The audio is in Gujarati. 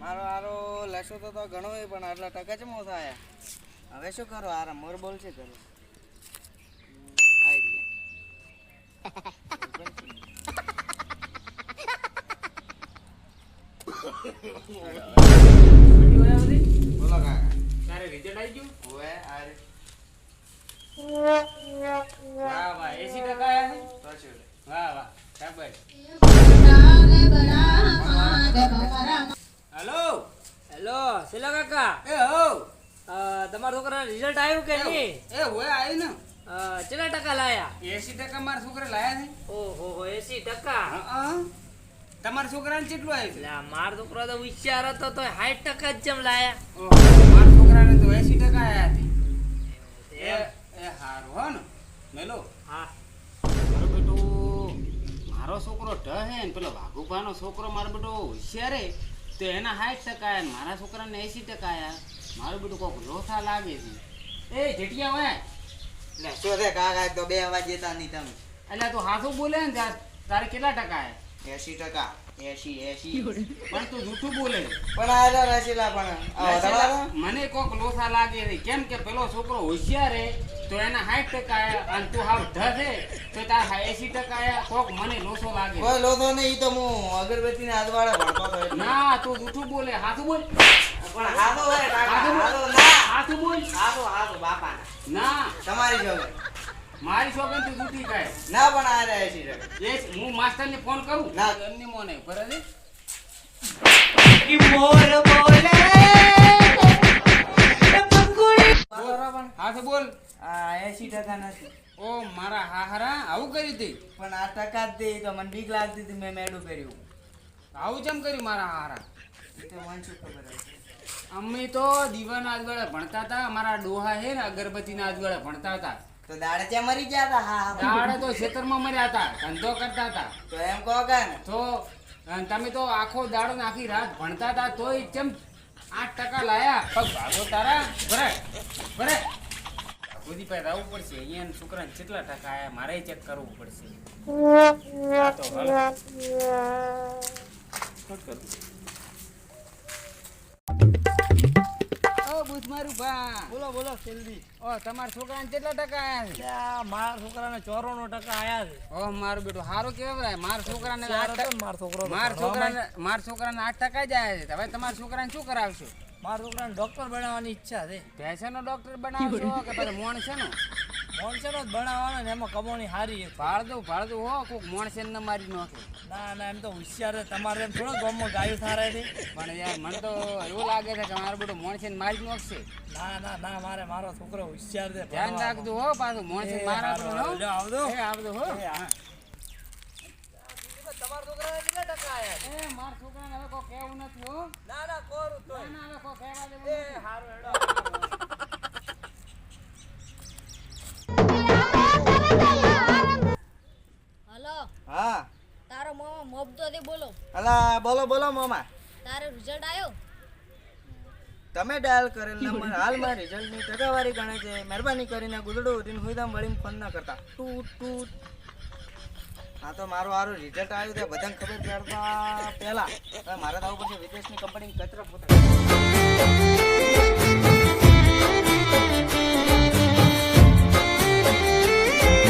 મારો આરો લસો તો ઘણો પણ આટલા ટકા જ મોં થાય. હવે શું કરો? આરા મોર બોલ છે કરો. બોલો કાકા. તારે રિઝલ્ટ આવી ગયું? ઓએ આરે. વાહ વાહ 80% આયા છે. તો શું? વાહ વાહ શાબાશ. હેલો હેલો શિલા કાકા, એ હો તમારા છોકરાનું રિઝલ્ટ આવ્યું કે નહીં? એ હોય આવ્યું ને. કેટલા ટકા લાયા? 80% મારા છોકરા લાયા છે. ઓહો 80%. હા તમારા છોકરાને કેટલું આવ્યું છે? એટલે મારો છોકરો તો હોશિયાર હતો તો 60% જ જેમ લાયા. ઓહો, મારા છોકરાને તો 80% આયા છે. એ હારું હો ને મેલો. હા મારો બેટો મારો છોકરો ઢ હે ને પેલો વાઘુભાનો છોકરો મારો બેટો હોશિયાર હે તો એના 60% આયા ને મારા છોકરાને 80% આયા. મારો બેટો કોક લોથા લાગે છે. એ જેટિયા હોય લે શું રે કાકા, તો 2 અવાજ દેતા નહીં તમે. એટલે તું હાથું બોલે ને તારે કેટલા ટકા આયા? 80%. 80. પણ તું જૂઠું બોલે છે. પણ આલા રસીલા પણ તમારા મને કોક લોથા લાગે છે. કેમ કે પેલો છોકરો હોશિયાર હે તો એના 60% આયા અને તું હાવ ઢ છે તો તારા 80% આયા. કોક મને લોથો લાગે. કોઈ લોધો નહીં. ઈ તો હું અગરબત્તીને હાથવાળા ભણતો હતો એટલે. ના તું જૂઠું બોલે. હાથું બોલ. પણ હાથો હે કાકા, હાથું હાથો બોલ. ના. હાથું બોલ. હાથો બાપાના. ના તમારી જોડે મારી છોકરી તું જૂઠી કહે. ના પણ આ રહ્યા 80%. એ હું માસ્ટરને ફોન કરું. ના. એમની મોને બરાબર. હાથું બોલ. આ 80% નથી. ઓ મારા હાહરા આવું કર્યું તે? પણ આ ટકા જ દે તો મને બીક લાગતી હતી, મેં મેડું કર્યું. આવું કેમ કર્યું મારા હાહરા? એ તો મને શું ખબર હતી. અમે તો દીવાના આજવાળે ભણતા હતા. અમારા ડોહા હે ને અગરબત્તીના આજવાળે ભણતા હતા. તો દાડે ત્યાં મરી ગયા હતા. હા દાડે તો ખેતરમાં મર્યા હતા, ધંધો કરતા હતા. તો એમ કહો કે ને. તો અને તમે તો આખો દાડો ને આખી રાત ભણતા હતા તોય કેમ 8% લાયા? પગ ભાગો તારા. બરે બધી પાસે આવવું પડશે. અહીંયા છોકરાને કેટલા ટકા આયા મારે ચેક કરવું પડશે. આ તો હાલો. કટ કરું. ઓ બુધમારું ભા. બોલો બોલો જલ્દી. ઓ તમારા છોકરાને કેટલા ટકા આયા છે? મારા છોકરાને 94% આયા છે. ઓ મારું બેટું સારું કેવાય. મારા છોકરાને મારો છોકરો મારા છોકરાને 8% જ આયા છે. હવે તમારા છોકરાને શું કરાવશો? મારા છોકરાને ડોક્ટર બનાવવાની ઈચ્છા છે. ભેંસનો ડોક્ટર બનાવશો કે પછી મોણસેનો? મોણસેનો જ બનાવવાનો ને એમાં કમાણી સારી છે. ભાળદું હો કોક મોણસેન ન મારી નાખે. ના એમ તો હોશિયાર છે. તમારે એમ થોડો ગામમાં ગાયું થારે છે. પણ યાર મને તો એવું લાગે છે કે મારો બેટો મોણસેન મારી નાખશે. ના મારો છોકરો હોશિયાર છે. ધ્યાન રાખજો હો પાછું મોણસેન મારા આવજો. આવજો હો. તમારા છોકરાને કેટલા ટકા આયા? એ મારા છોકરાને હવે કોઈ કહેવું નથી હો. ના કોરું તો ના હવે કોઈ કહેવા દેવું નથી. હારું હેડો. હલો, હા તારો મામા મોબતોથી બોલો. અલા બોલો મામા. તારો રિઝલ્ટ આવ્યો? તમે ડાયલ કરેલ નંબર હાલમાં રિઝલ્ટની ટકાવારી ગણે છે. મહેરબાની કરીને ગુદડું ઉઠીને હુઈદામ વળીને ફોન ના કરતા. ટૂટ. હા તો મારું સારું રિઝલ્ટ આવ્યું તે બધાને ખબર પડતા પહેલા મારે તો આવું પડશે વિદેશની કંપની કચરો પોતા.